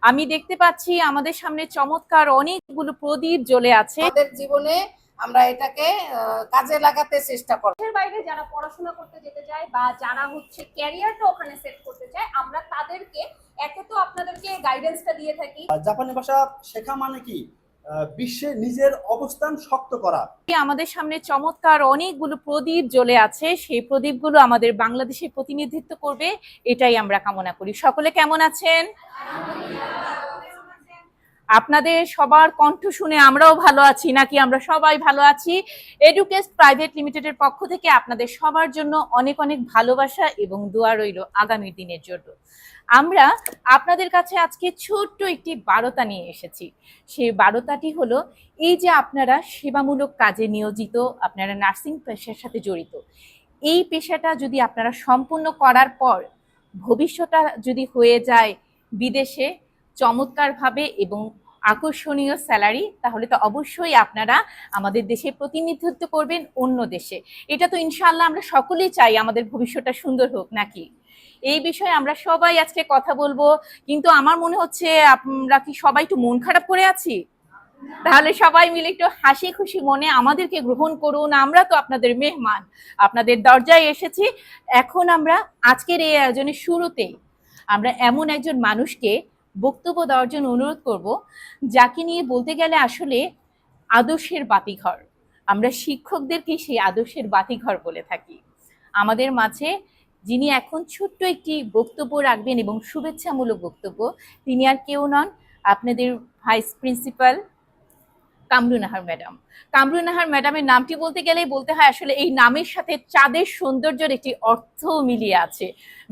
আমি দেখতে পাচ্ছি আমাদের সামনে চমৎকার অনেকগুলো প্রদীপ জ্বলে আছে। আমাদের জীবনে আমরা এটাকে কাজে লাগাতে চেষ্টা করব। দেশের বাইরে যারা পড়াশোনা করতে যেতে চায় বা যারা ক্যারিয়ারটা ওখানে সেট করতে চায়, আমরা তাদেরকে একে তো আপনাদেরকে গাইডেন্সটা দিয়ে থাকি। জাপানি ভাষা শেখা মানে কি বিশ্বে নিজের অবস্থান শক্ত করা। আমাদের সামনে চমৎকার অনেকগুলো প্রদীপ জ্বলে আছে, সেই প্রদীপগুলো আমাদের বাংলাদেশের প্রতিনিধিত্ব করবে, এটাই আমরা কামনা করি। সকলে কেমন আছেন? আপনাদের সবার কণ্ঠ শুনে আমরাও ভালো আছি, নাকি আমরা সবাই ভালো আছি? এডুকেস্ট প্রাইভেট লিমিটেডের পক্ষ থেকে আপনাদের সবার জন্য অনেক অনেক ভালোবাসা এবং দোয়া রইল আগামী দিনের জন্য। আমরা আপনাদের কাছে আজকে ছোট্ট একটি বার্তা নিয়ে এসেছি। সেই বার্তাটি হলো, এই যে আপনারা সেবামূলক কাজে নিয়োজিত, আপনারা নার্সিং পেশার সাথে জড়িত, এই পেশাটা যদি আপনারা সম্পূর্ণ করার পর ভবিষ্যৎটা যদি হয়ে যায় বিদেশে চমৎকারভাবে এবং আকর্ষণীয় স্যালারি, তাহলে তো অবশ্যই আপনারা আমাদের দেশে প্রতিনিধিত্ব করবেন অন্য দেশে। এটা তো ইনশাআল্লাহ আমরা সকলেই চাই আমাদের ভবিষ্যৎটা সুন্দর হোক, নাকি? এই বিষয়ে আমরা সবাই আজকে কথা বলবো, কিন্তু আমার মনে হচ্ছে আমরা কি সবাই একটু মন খারাপ করে আছি? তাহলে সবাই মিলে একটু হাসি খুশি মনে আমাদেরকে গ্রহণ করুন। আমরা তো আপনাদের মেহমান, আপনাদের দরজায় এসেছি। এখন আমরা আজকের এই আয়োজনের শুরুতেই আমরা এমন একজন মানুষকে বক্তব্য দেওয়ার জন্য অনুরোধ করব, যাকে নিয়ে বলতে গেলে আসলে আদর্শের বাতিঘর। আমরা শিক্ষকদেরকে সেই আদর্শের বাতিঘর বলে থাকি। আমাদের মাঝে যিনি এখন ছোট্ট একটি বক্তব্য রাখবেন এবং শুভেচ্ছামূলক বক্তব্য, তিনি আর কেউ নন, আপনাদের vice principal Kamrun Nahar madam. Kamrun Nahar ম্যাডামের নামটি বলতে গেলেই বলতে হয় আসলে এই নামের সাথে চাঁদের সৌন্দর্যের একটি অর্থ মিলিয়ে আছে।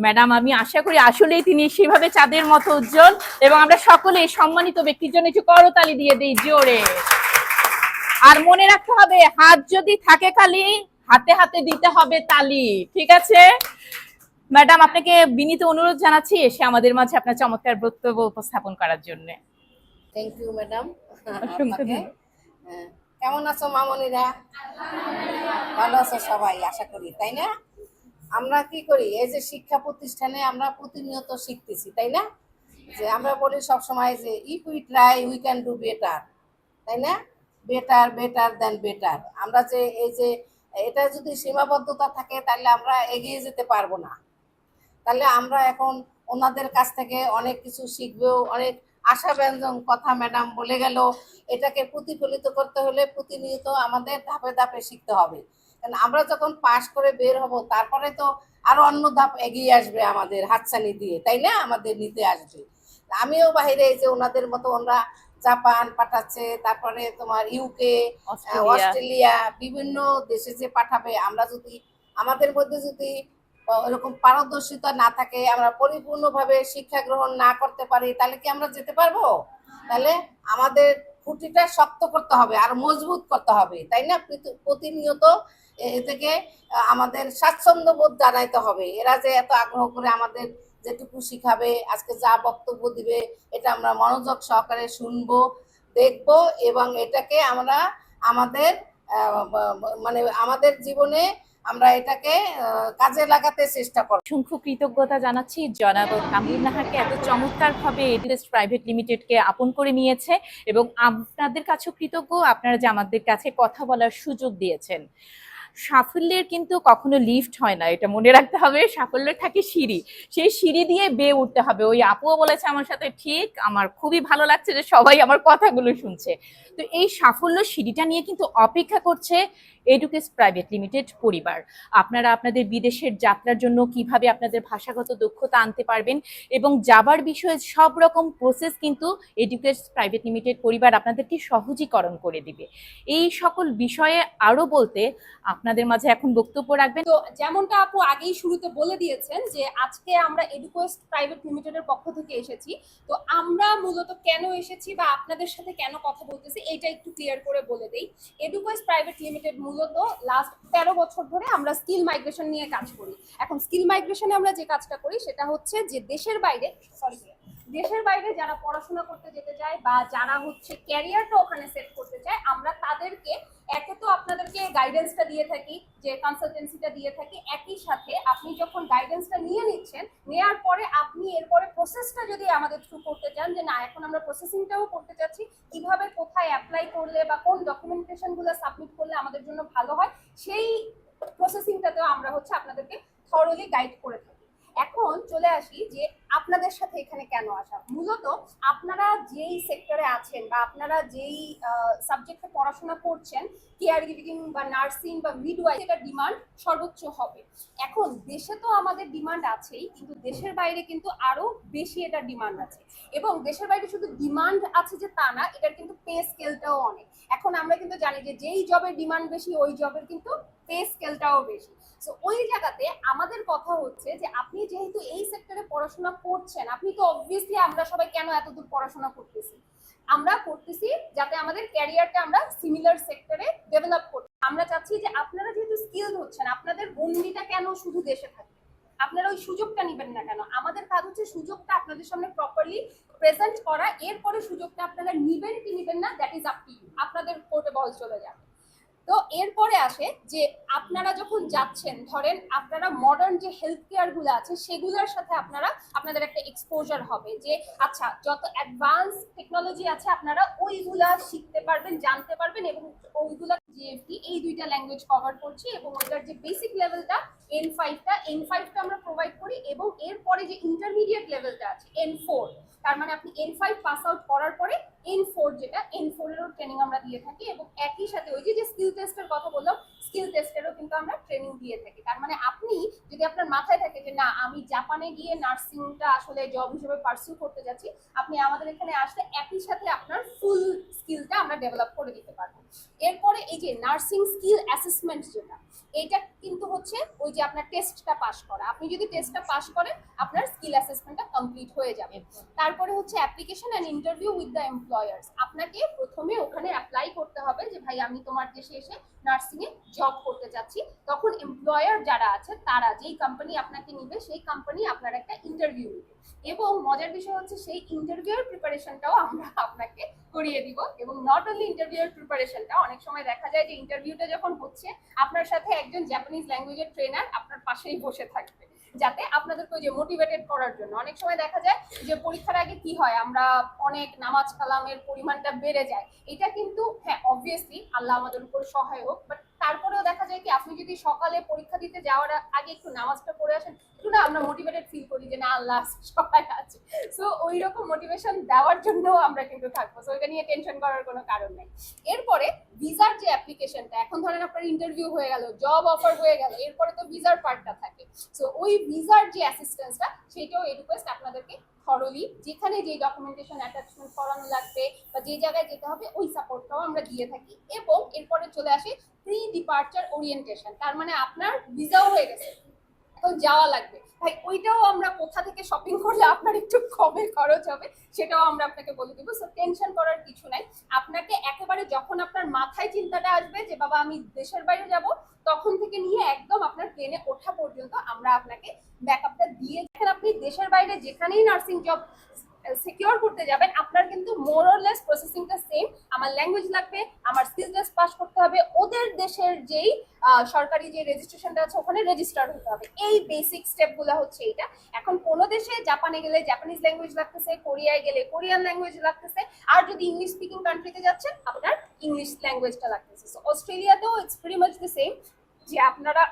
ম্যাডাম, আমি আশা করি আসলেই তিনি সেভাবে চাঁদের মতো উজ্জ্বল, এবং আমরা সকলে সম্মানিত ব্যক্তির জন্য একটু করতালি দিয়ে দিই জোরে। আর মনে রাখতে হবে, হাত যদি থাকে খালি, হাতে হাতে দিতে হবে তালি, ঠিক আছে? ম্যাডাম, আপনাকে বিনীত অনুরোধ জানাচ্ছি এসে আমাদের মাঝে আপনার চমৎকার বক্তব্য উপস্থাপন করার জন্য। Thank you madam. অসংখ্য কেমন আছো মামনিরা? ভালো আছো সবাই আশা করি, তাই না? আমরা কি করি, এই যে শিক্ষা প্রতিষ্ঠানে আমরা প্রতিনিয়ত শিখতেছি, তাই না? যে আমরা বলি সবসময় যে if we try we can do better, তাই না? বেটার বেটার দেন বেটার। আমরা যে এই যে এটা যদি সীমাবদ্ধতা থাকে তাহলে আমরা এগিয়ে যেতে পারবো না। তাহলে আমরা এখন ওনাদের কাছ থেকে অনেক কিছু শিখবো, অনেক আশাব্যঞ্জক কথা ম্যাডাম বলে গেল। এটাকে প্রতিফলিত করতে হলে প্রতিনিয়ত আমাদের ধাপে ধাপে শিখতে হবে। কারণ আমরা যখন পাশ করে বের হব, তারপরে তো আরো অন্য ধাপ এগিয়ে আসবে আমাদের হাতছানি দিয়ে, তাই না? আমাদের নিতে আসবে। আমিও বাইরে এই যে ওনাদের মতো, ওনারা জাপান পাঠাচ্ছে, তারপরে তোমার ইউকে, অস্ট্রেলিয়া, বিভিন্ন দেশে যে পাঠাবে, আমরা যদি আমাদের মধ্যে যদি এরকম পারদর্শিতা না থাকে, আমরা পরিপূর্ণভাবে শিক্ষা গ্রহণ না করতে পারি, তাহলে কি আমরা যেতে পারবো? তাহলে আমাদের খুঁটিটা শক্ত করতে হবে আর মজবুত করতে হবে, তাই না? প্রতিনিয়ত এ থেকে আমাদের স্বাচ্ছন্দ্য বোধ জানাইতে হবে। এরা যে এত আগ্রহ করে আমাদের যেটুকু শিখাবে, আজকে যা বক্তব্য দিবে, এটা আমরা মনোযোগ সহকারে শুনবো, দেখবো, এবং এটাকে আমরা আমাদের মানে আমাদের জীবনে আমরা এটাকে কাজে লাগাতে চেষ্টা করব। অসংখ্য কৃতজ্ঞতা জানাচ্ছি জনাব কামরুন নাহারকে, এত চমৎকারভাবে এডুকেস্ট প্রাইভেট লিমিটেডকে আপন করে নিয়েছে, এবং আপনাদের কাছেও কৃতজ্ঞ আপনারা যে আমাদের কাছে কথা বলার সুযোগ দিয়েছেন। সাফল্যের কিন্তু কখনো লিফট হয় না, এটা মনে রাখতে হবে। সাফল্য থাকে সিঁড়ি, সেই সিঁড়ি দিয়ে বেয়ে উঠতে হবে। ওই আপুও বলেছে আমার সাথে ঠিক, আমার খুবই ভালো লাগছে যে সবাই আমার কথাগুলো শুনছে। তো এই সাফল্য সিঁড়িটা নিয়ে কিন্তু অপেক্ষা করছে এডুকেস্ট প্রাইভেট লিমিটেড পরিবার। আপনারা আপনাদের বিদেশের যাত্রার জন্য কিভাবে আপনাদের ভাষাগত দক্ষতা আনতে পারবেন এবং যাবার বিষয়ে সব রকম প্রসেস কিন্তু এডুকেস্ট প্রাইভেট লিমিটেড পরিবার আপনাদেরকে সহজীকরণ করে দিবে। এই সকল বিষয়ে আরো বলতে আপনাদের মাঝে এখন বক্তব্য রাখবেন। তো যেমনটা আপু আগেই শুরুতে বলে দিয়েছেন যে আজকে আমরা এডুকোয়েস্ট প্রাইভেট লিমিটেডের পক্ষ থেকে এসেছি। তো আমরা মূলত কেন এসেছি বা আপনাদের সাথে কেন কথা বলতেছি, এইটা একটু ক্লিয়ার করে বলে দেই। এডুকোয়েস্ট প্রাইভেট লিমিটেড মূলত লাস্ট 13 বছর ধরে আমরা স্কিল মাইগ্রেশন নিয়ে কাজ করি। এখন স্কিল মাইগ্রেশনে আমরা যে কাজটা করি সেটা হচ্ছে যে দেশের বাইরে দেশের বাইরে যারা পড়াশোনা করতে যেতে চায় বা যারা হচ্ছে ক্যারিয়ারটা ওখানে সেট করতে চায়, আমরা তাদেরকে একে তো আপনাদেরকে গাইডেন্সটা দিয়ে থাকি, যে কনসালটেন্সিটা দিয়ে থাকি, একই সাথে আপনি যখন গাইডেন্সটা নিয়ে নিচ্ছেন, নেওয়ার পরে আপনি এরপরে প্রসেসটা যদি আমাদের থ্রু করতে চান, যে না এখন আমরা প্রসেসিংটাও করতে চাচ্ছি, কিভাবে কোথায় অ্যাপ্লাই করলে বা কোন ডকুমেন্টেশনগুলো সাবমিট করলে আমাদের জন্য ভালো হয়, সেই প্রসেসিংটাতেও আমরা হচ্ছে আপনাদেরকে থরলি গাইড করে থাকি। এখন চলে আসি যে আপনাদের সাথে এখানে কেন আসা। মূলত আপনারা যেই সেক্টরে আছেন বা আপনারা যেই সাবজেক্টে পড়াশোনা করছেন, কেয়ার গিভিং বা নার্সিং বা মিডওয়াইফ, এটার ডিমান্ড সর্বোচ্চ হবে। এখন দেশে তো আমাদের ডিমান্ড আছেই, কিন্তু দেশের বাইরে কিন্তু আরো বেশি এটার ডিমান্ড আছে। এবং দেশের বাইরে শুধু ডিমান্ড আছে যে তা না, এটার কিন্তু পে স্কেলটাও অনেক। এখন আমরা কিন্তু জানি যে যেই জবের ডিমান্ড বেশি ওই জবের কিন্তু পে স্কেলটাও বেশি। সো ওই জায়গাতে আমাদের কথা হচ্ছে যে আপনি যেহেতু এই সেক্টরে পড়াশোনা করছেন, আপনি তো অবভিয়াসলি, আমরা সবাই কেন এতদূর পড়াশোনা করতেছি, আমরা করতেছি যাতে আমাদের ক্যারিয়ারটা আমরা সিমিলার সেক্টরে ডেভেলপ করতে। আমরা চাচ্ছি যে আপনারা যেহেতু স্কিলড হচ্ছেন, আপনাদের গণ্ডিটা কেন শুধু দেশে থাকে, আপনারা ওই সুযোগটা নেবেন না কেন? আমাদের কাজ হচ্ছে সুযোগটা আপনাদের সামনে প্রপারলি প্রেজেন্ট করা, এরপরে সুযোগটা আপনারা নিবেন কি নিবেন না, that is up to you, আপনাদের কোর্টে বল চলে যাবে। তো এরপরে আসে যে আপনারা যখন যাচ্ছেন, ধরেন আপনারা মডার্ন যে হেলথ কেয়ার গুলো আছে সেগুলোর সাথে আপনাদের একটা এক্সপোজার হবে, যে আচ্ছা যত অ্যাডভান্স টেকনোলজি আছে আপনারা ওইগুলা শিখতে পারবেন, জানতে পারবেন, এবং ওইগুলা জিএফটি এই দুইটা ল্যাঙ্গুয়েজ কভার করছি, এবং ওইটার যে বেসিক লেভেলটা N5টা আমরা প্রোভাইড করি, এবং এরপরে যে ইন্টারমিডিয়েট লেভেলটা আছে N4, তার মানে আপনি N5 পাস আউট করার পরে N4 যেটা, N4 এরও ট্রেনিং আমরা দিয়ে থাকি। এবং একই সাথে ওই যে স্কিল টেস্টের কথা বললাম, স্কিল টেস্টেরও কিন্তু আমরা ট্রেনিং দিয়ে থাকি। তার মানে আপনি যদি আপনার মাথায় থাকে যে না আমি জাপানে গিয়ে নার্সিংটা আসলে জব হিসেবে পার্সিউ করতে যাচ্ছি, আপনি আমাদের এখানে আসলে একই সাথে আপনার ফুল স্কিলটা আমরা ডেভেলপ করে দিতে পারবো। এরপরে এই যে নার্সিং স্কিল অ্যাসেসমেন্ট যেটা, এটা কিন্তু হচ্ছে ওই যে আপনার টেস্টটা পাস করা, আপনি যদি টেস্টটা পাস করেন আপনার স্কিল অ্যাসেসমেন্টটা কমপ্লিট হয়ে যাবে। তারপরে হচ্ছে application and interview with the employers, আপনাকে প্রথমে ওখানে অ্যাপ্লাই করতে হবে যে ভাই আমি তোমার দেশে এসে নার্সিং এ জব করতে চাচ্ছি। তখন এমপ্লয়ার যারা আছে তারা, যেই কোম্পানি আপনাকে নিবে সেই কোম্পানি আপনার একটা ইন্টারভিউ নেবে, এবং মজার বিষয় হচ্ছে সেই ইন্টারভিউর প্রিপারেশনটাও আমরা আপনাকে করিয়ে দিব। এবং নট অনলি ইন্টারভিউর প্রিপারেশনটা, অনেক সময় দেখা যায় যে ইন্টারভিউটা যখন হচ্ছে আপনার সাথে একজন জাপানিজ ল্যাঙ্গুয়েজের ট্রেনার আপনার পাশেই বসে থাকবে, যাতে আপনাদেরকে ওই যে মোটিভেটেড করার জন্য। অনেক সময় দেখা যায় যে পরীক্ষার আগে কি হয়, আমরা অনেক নামাজ কালামের পরিমাণটা বেড়ে যায়, এটা কিন্তু হ্যাঁ অবভিয়াসলি আল্লাহ আমাদের উপর সহায়ক, বাট তারপরেও দেখা যায় কি আপনি যদি সকালে পরীক্ষা দিতে যাওয়ার আগে একটু নামাজটা পড়ে আসেন, একটু না আমরা মোটিভেটেড ফিল করি যে না আল্লাহ সহায় আছে। সো ওই রকম মোটিভেশন দেওয়ার জন্য আমরা কিন্তু থাকবো, সো এটা নিয়ে টেনশন করার কোনো কারণ নেই। এরপরে ভিসার যে অ্যাপ্লিকেশনটা, এখন ধরেন আপনার ইন্টারভিউ হয়ে গেল, জব অফার হয়ে গেল, এরপরে তো ভিসার পার্টটা থাকে। সো ওই ভিসার যে অ্যাসিস্ট্যান্সটা সেটাও এই রিকোয়েস্ট আপনাদেরকে থরলি, যেখানে যে ডকুমেন্টেশন অ্যাটাচমেন্ট করানো লাগবে বা যে জায়গায় যেতে হবে ওই সাপোর্টটাও আমরা দিয়ে থাকি। এবং এরপরে চলে আসে প্রি ডিপার্চার ওরিয়েন্টেশন, তার মানে আপনার ভিসাও হয়ে গেছে, এখন যাওয়া লাগবে, ভাই ওইটাও আমরা কোথা থেকে শপিং করলে আপনার একটু কমে খরচ হবে সেটাও আমরা আপনাকে বলে দিব। সো টেনশন করার কিছু নাই, আপনাকে একেবারে যখন আপনার মাথায় চিন্তাটা আসবে যে বাবা আমি দেশের বাইরে যাব, তখন থেকে নিয়ে একদম আপনার প্লেনে ওঠা পর্যন্ত আমরা আপনাকে ব্যাকআপটা দিয়ে, দেখেন আপনি দেশের বাইরে যেখানেই নার্সিং জব সিকিউর করতে যাবেন আপনার কিন্তু মোর অর লেস প্রসেসিংটা সেম। আমার ল্যাঙ্গুয়েজ লাগবে, আমার স্কিল টেস্ট পাস করতে হবে, ওদের দেশের যেই সরকারি যে রেজিস্ট্রেশনটা আছে ওখানে রেজিস্টার্ড হতে হবে, এই বেসিক স্টেপগুলো হচ্ছে এইটা। এখন কোনো দেশে জাপানে গেলে জাপানিজ ল্যাঙ্গুয়েজ লাগতেছে, কোরিয়ায় গেলে কোরিয়ান ল্যাঙ্গুয়েজ লাগতেছে, আর যদি ইংলিশ স্পিকিং কান্ট্রিতে যাচ্ছেন আপনার ইংলিশ ল্যাঙ্গুয়েজটা লাগতেছে। সো অস্ট্রেলিয়াতেও it's very much the same, যে আপনারা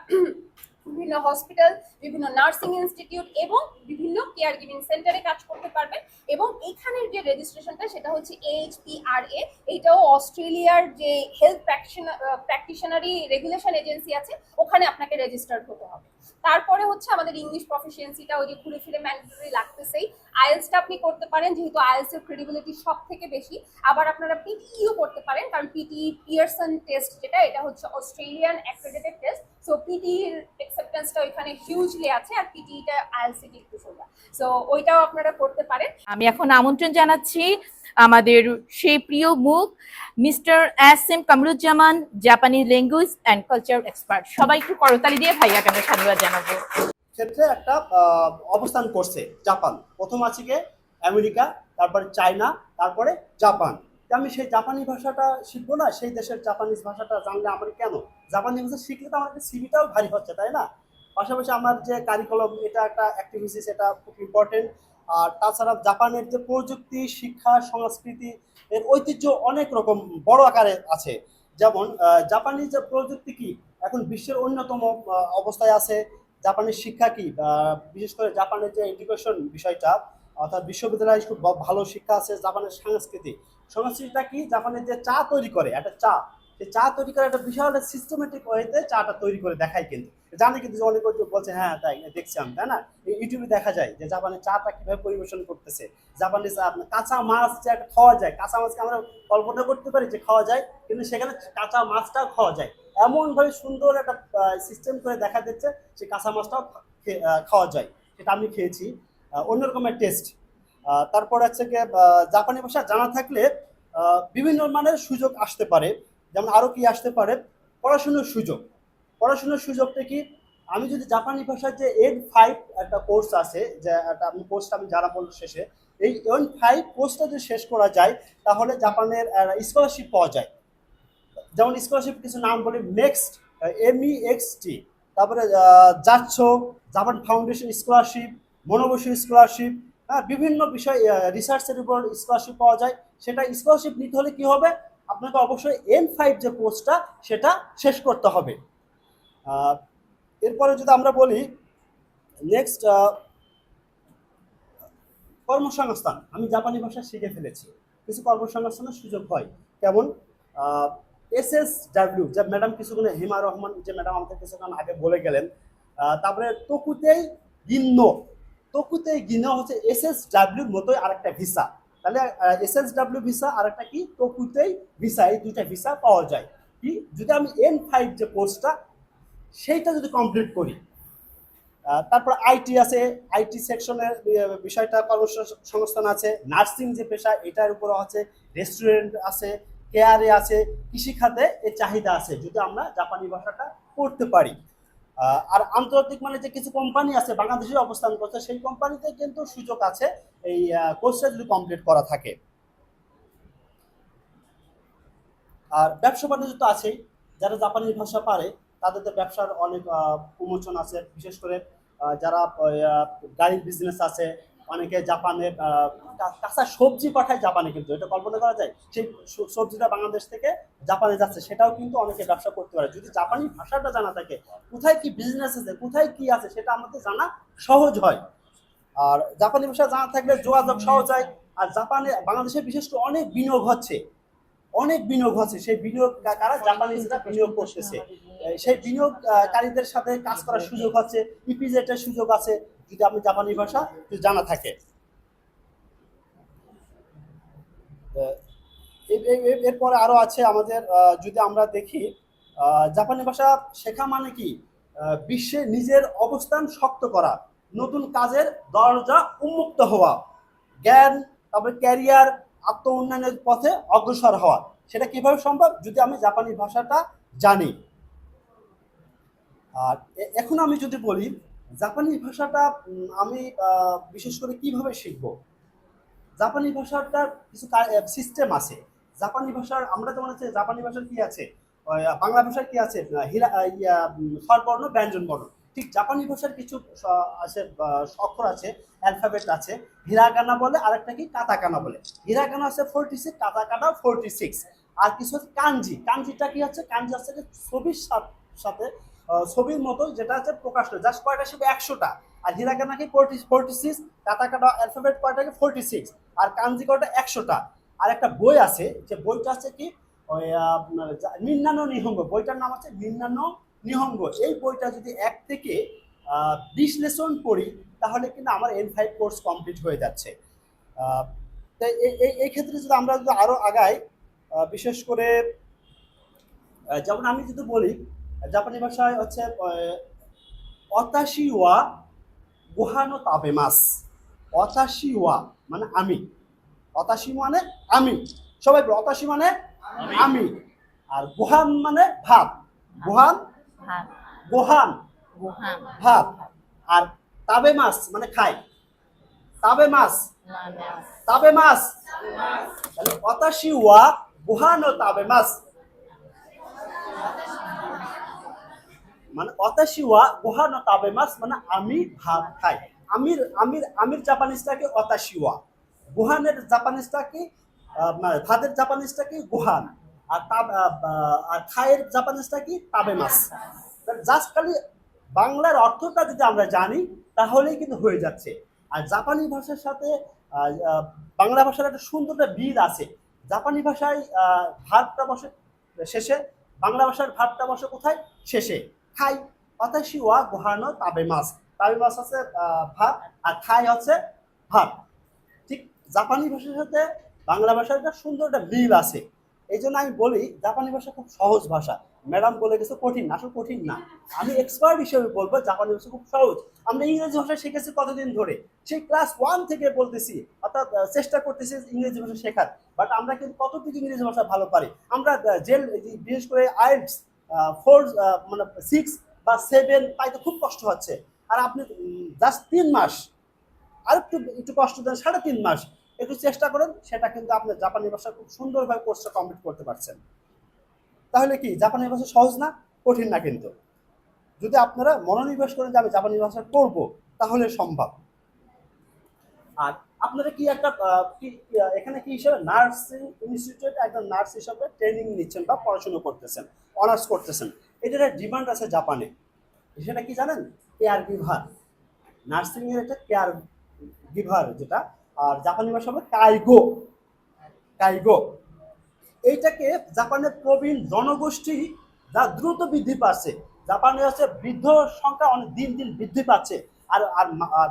বিভিন্ন হসপিটাল, বিভিন্ন নার্সিং ইনস্টিটিউট এবং বিভিন্ন কেয়ার গিভিং সেন্টারে কাজ করতে পারবেন। এবং এখানের যে রেজিস্ট্রেশনটা সেটা হচ্ছে AHPRA, এইটাও অস্ট্রেলিয়ার যে হেলথ প্র্যাকটিশনারি রেগুলেশন এজেন্সি আছে ওখানে আপনাকে রেজিস্টার্ড হতে হবে। তারপরে হচ্ছে আমাদের ইংলিশ প্রফিসিয়েন্সিটা ওই যে ঘুরে ফিরে ম্যান্ডেটরি লাগতেছেই। আইএলসটা আপনি করতে পারেন, যেহেতু আইএলস এর ক্রেডিবিলিটি সব থেকে বেশি। আবার আপনারা পিটিইও করতে পারেন, কারণ পিটিই পিয়ারসন টেস্ট যেটা, এটা হচ্ছে অস্ট্রেলিয়ান অ্যাক্রেডিটেড টেস্ট। সো পিটিইর অ্যাকসেপ্টেন্সটা ওইখানে হিউজলি আছে, আর পিটিইটা আইএলস থেকে একটু সোজা, সো ওইটাও আপনারা করতে পারেন। আমি এখন আমন্ত্রণ জানাচ্ছি আমাদের সেই প্রিয় মুখ মিস্টার SM কামরুজ্জামান, জাপানি ল্যাঙ্গুয়েজ অ্যান্ড কালচার এক্সপার্ট। সবাই একটু করতালি দিয়ে ভাইয়াকে আমরা সাধুবাদ জানাবো। ক্ষেত্রে একটা অবস্থান করছে জাপান। প্রথম আছে গিয়ে আমেরিকা, তারপরে চায়না, তারপরে জাপান। তো আমি সেই জাপানি ভাষাটা শিখবো না? সেই দেশের জাপানিজ ভাষাটা জানলে আমার কেন? জাপানি ভাষা শিখলে তো আমার সিভিটাও ভারী হচ্ছে, তাই না? পাশাপাশি আমার যে কারিকুলাম, এটা একটা অ্যাক্টিভিটিস, এটা খুব ইম্পর্টেন্ট। আর তাছাড়া জাপানের যে প্রযুক্তি, শিক্ষা, সংস্কৃতি, এর ঐতিহ্য অনেক রকম বড় আকারে আছে। যেমন জাপানি যে প্রযুক্তি কি এখন বিশ্বের অন্যতম অবস্থায় আছে। জাপানের শিক্ষা কি, বিশেষ করে জাপানের যে এডুকেশন বিষয়টা, অর্থাৎ বিশ্ববিদ্যালয়ে খুব ভালো শিক্ষা আছে। জাপানের সংস্কৃতিটা কি, জাপানের যে চা তৈরি করে, একটা চা, সেই চা তৈরি করে একটা বিশাল সিস্টেমেটিক ওয়েতে চাটা তৈরি করে দেখায়, কিন্তু জানি কিন্তু যে অনেক বলছে হ্যাঁ তাই দেখছি আমি, তাই না? ইউটিউবে দেখা যায় যে জাপানের চাটা কিভাবে পরিবেশন করতেছে। জাপানের কাঁচা মাছ যে একটা খাওয়া যায়, কাঁচা মাছকে আমরা কল্পনা করতে পারি যে খাওয়া যায়, কিন্তু সেখানে কাঁচা মাছটাও খাওয়া যায়। এমন ভাবে সুন্দর একটা সিস্টেম করে দেখা দিচ্ছে যে কাঁচা মাছটাও খাওয়া যায়। সেটা আমি খেয়েছি, অন্যরকমের টেস্ট। তারপর হচ্ছে গিয়ে জাপানি ভাষা জানা থাকলে বিভিন্ন মানের সুযোগ আসতে পারে। যেমন আরো কি আসতে পারে, পড়াশোনার সুযোগ। পড়াশোনার সুযোগটা কি, আমি যদি জাপানি ভাষার যে N5 একটা কোর্স আছে, যে একটা আমি কোর্সটা আমি জানা বলবো শেষে, এই N5 কোর্সটা যদি শেষ করা যায় তাহলে জাপানের স্কলারশিপ পাওয়া যায়। যেমন স্কলারশিপ কিছু নাম বলি, নেক্সট, MEXT, তারপরে যাচ্ছো, জাপান ফাউন্ডেশন স্কলারশিপ, মনোবসু স্কলারশিপ, বিভিন্ন বিষয় রিসার্চের উপর স্কলারশিপ পাওয়া যায়। সেটা স্কলারশিপ নিতে হলে কি হবে, আপনাকে অবশ্যই N5 যে কোর্সটা সেটা শেষ করতে হবে। এরপরে যদি আমরা বলি নেক্সট, কর্মসংস্থান। আমি জাপানি ভাষা শিখে ফেলেছি, কিছু কর্মসংস্থানের সুযোগ হয়। কেমন? SSW, যে ম্যাডাম কিছুক্ষণ, হিমা রহমান যে ম্যাডাম আমাদের কিছুক্ষণ আগে বলে গেলেন। তারপরে তকুতেই গিনো হচ্ছে SSW মতোই আরেকটা ভিসা। তাহলে SSW ভিসা আর একটা কি, তকুতেই ভিসা, এই দুইটা ভিসা পাওয়া যায়। কি, যদি আমি N5 যে কোর্সটা সেইটা যদি কমপ্লিট করি। তারপর আইটি আছে, আইটি সেকশনের বিষয়টা, কর্মসংস্থান আছে। নার্সিং যে পেশা, এটার উপর আছে। রেস্টুরেন্ট আছে, কেয়ারে আছে, কৃষিখাতে এর চাহিদা আছে যদি আমরা জাপানি ভাষাটা পড়তে পারি। আর আন্তর্জাতিক মানে যে কিছু কোম্পানি আছে বাংলাদেশে অবস্থান করছে, সেই কোম্পানিতে কিন্তু সুযোগ আছে এই কোর্সটা যদি কমপ্লিট করা থাকে। আর ব্যবসা বাণিজ্য তো আছেই, যারা জাপানি ভাষা পারে তাদের তো ব্যবসার অনেক প্রমোশন আছে। বিশেষ করে যারা গাড়ির বিজনেস আছে, অনেকে জাপানের কাঁচা সবজি পাঠায় জাপানে, কিন্তু এটা কল্পনা করা যায়, সেই সবজিটা বাংলাদেশ থেকে জাপানে যাচ্ছে, সেটাও কিন্তু অনেকে ব্যবসা করতে পারে যদি জাপানি ভাষাটা জানা থাকে। কোথায় কি বিজনেস আছে, কোথায় কি আছে, সেটা আমাদের জানা সহজ হয়। আর জাপানি ভাষা জানা থাকলে যোগাযোগ সহজ হয়। আর জাপানে, বাংলাদেশে বিশেষ করে অনেক বিনিয়োগ হচ্ছে, সেই বিনিয়োগ কারা, জাপানিজরা বিনিয়োগ করতেছে। সেই বিনিয়োগকারীদের সাথে কাজ করার সুযোগ হচ্ছে, ইপিজেটের সুযোগ আছে যদি আপনি জাপানি ভাষা জানা থাকে। এরপরে আরো আছে আমাদের, যদি আমরা দেখি, জাপানি ভাষা শেখা মানে কি, বিশ্বে নিজের অবস্থান শক্ত করা, নতুন কাজের দরজা উন্মুক্ত হওয়া, জ্ঞান, তারপরে ক্যারিয়ার, আত্ম উন্নয়নের পথে অগ্রসর হওয়া। সেটা কিভাবে সম্ভব, যদি আমি জাপানি ভাষাটা জানি। আর এখন আমি যদি বলি জাপানি ভাষাটা আমি বিশেষ করে কিভাবে শিখবো। জাপানি ভাষাটার কিছু সিস্টেম আছে। জাপানি ভাষার আমরা যেমন আছে, জাপানি ভাষার কি আছে, বাংলা ভাষার কি আছে, স্বরবর্ণ, ব্যঞ্জন বর্ণ। ঠিক জাপানি ভাষার কিছু আছে, অক্ষর আছে, অ্যালফাবেট আছে। হিরাগানা বলে, আরেকটা কি কাতাকানা বলে। হিরাগানা আছে 46, কাতাকানা 46। আর কিছু হচ্ছে কাঞ্জি। কাঞ্জিটা কি হচ্ছে, কাঞ্জি হচ্ছে ছবির সাথে ছবির মতো, যেটা হচ্ছে প্রকাশ করে, জাস্ট কয়টা শিখবে, 100টা। আর হিরাগানা কি 46, কাতাকানা অ্যালফাবেট কয়টা কি 46, আর কাঞ্জি কয়টা 100টা। আর একটা বই আছে, যে বইটা আছে কি, ওই নিন্নানো নিহঙ্গ, বইটার নাম আছে নিন্নানো নিহঙ্গ। এই বইটা যদি 1 থেকে 20 লেসন পড়ি তাহলে কিন্তু আমার N5 কোর্স কমপ্লিট হয়ে যাচ্ছে। তো এই ক্ষেত্রে যদি আমরা যদি আরো আগাই, বিশেষ করে যেমন আমি যদি বলি জাপানি ভাষায় হচ্ছে অতাশি ওয়া গোহানো তাবেমাস। অতাশি ওয়া মানে আমি, অতাশি মানে আমি, সবাই বলো অতাশি মানে আমি। আর গোহান মানে ভাত, গোহান গোহান ভাত। আর তাবে মাছ মানে খাই, তাবে মাছ তাবে মাস, তাহলে ওয়াতাশি ওয়া গুহানো তাবে মাস, মানে ওয়াতাশি ওয়া গুহানো তাবে মাস মানে আমি ভাত খাই। আমির আমির আমির জাপানিজটা কি ওয়াতাশি ওয়া, গুহানের জাপানিজটা কি মানে ভাতের জাপানিজটা কি গুহান, আর আর খায়ের জাপানিজটা কি তাবে মাস। জাস্ট খালি বাংলার অর্থটা যদি আমরা জানি তাহলেই কিন্তু হয়ে যাচ্ছে। আর জাপানি ভাষার সাথে বাংলা ভাষার একটা সুন্দর একটা মিল আছে। জাপানি ভাষায় ভাতটা বসে শেষে, বাংলা ভাষার ভাতটা বসে কোথায়? শেষে। খাই, ওয়াতাশি ওয়া গুহানো তাবে মাস, তাবে মাস হচ্ছে ভাত, আর খাই হচ্ছে ভাত। ঠিক জাপানি ভাষার সাথে বাংলা ভাষার একটা সুন্দর একটা মিল আছে। এই জন্য আমি বলি জাপানি ভাষা খুব সহজ ভাষা। ম্যাডাম বলে গেছে কঠিন, আসলে কঠিন না। আমি এক্সপার্ট হিসেবে বলবো জাপানি ভাষা খুব সহজ। আমরা ইংরেজি ভাষা শিখেছি কতদিন ধরে, সেই ক্লাস 1 থেকে বলতেছি, অর্থাৎ চেষ্টা করতেছি ইংরেজি ভাষা শেখার। বাট আমরা কিন্তু কতটুকু ইংরেজি ভাষা ভালো পারি? আমরা বিশেষ করে আইএলটিএস 4 মানে 6 বা 7 পাইতে খুব কষ্ট হচ্ছে। আর আপনি জাস্ট 3 মাস, আর একটু কষ্ট দেন, 3.5 মাস একটু চেষ্টা করেন, সেটা কিন্তু আপনি জাপানি ভাষা খুব সুন্দরভাবে কোর্সটা কমপ্লিট করতে পারছেন। তাহলে কি জাপানি ভাষা সহজ না? কঠিন না কিন্তু। যদি আপনারা মনোনিবেশ করেন যে আমি জাপানি ভাষা করব, তাহলে সম্ভব। আর আপনারা কি একটা এখানে কি হিসেবে নার্সিং ইনস্টিটিউটে একজন নার্স হিসেবে ট্রেনিং নিচ্ছেন বা পড়াশোনা করতেছেন, অনার্স করতেছেন। এটার ডিমান্ড আছে জাপানে। সেটা কি জানেন? Care giver. নার্সিং এর একটা কেয়ার গিভার যেটা, আর জাপানি ভাষা হবে কাইগো। কাইগো এইটাকে জাপানের প্রবীণ জনগোষ্ঠী যা দ্রুত বৃদ্ধি পাচ্ছে। জাপানে হচ্ছে বৃদ্ধ সংখ্যা অনেক দিন দিন বৃদ্ধি পাচ্ছে, আর আর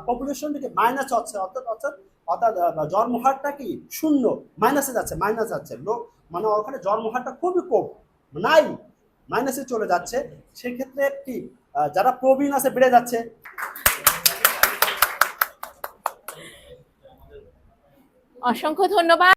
পপুলেশন থেকে মাইনাস হচ্ছে, অর্থাৎ অর্থাৎ অর্থাৎ জন্মহারটা কি শূন্য, মাইনাসে যাচ্ছে, মাইনাস যাচ্ছে। লোক মানে ওখানে জন্মহারটা খুবই কম, নাই, মাইনাসে চলে যাচ্ছে। সেক্ষেত্রে কি যারা প্রবীণ আছে বেড়ে যাচ্ছে। অসংখ্য ধন্যবাদ।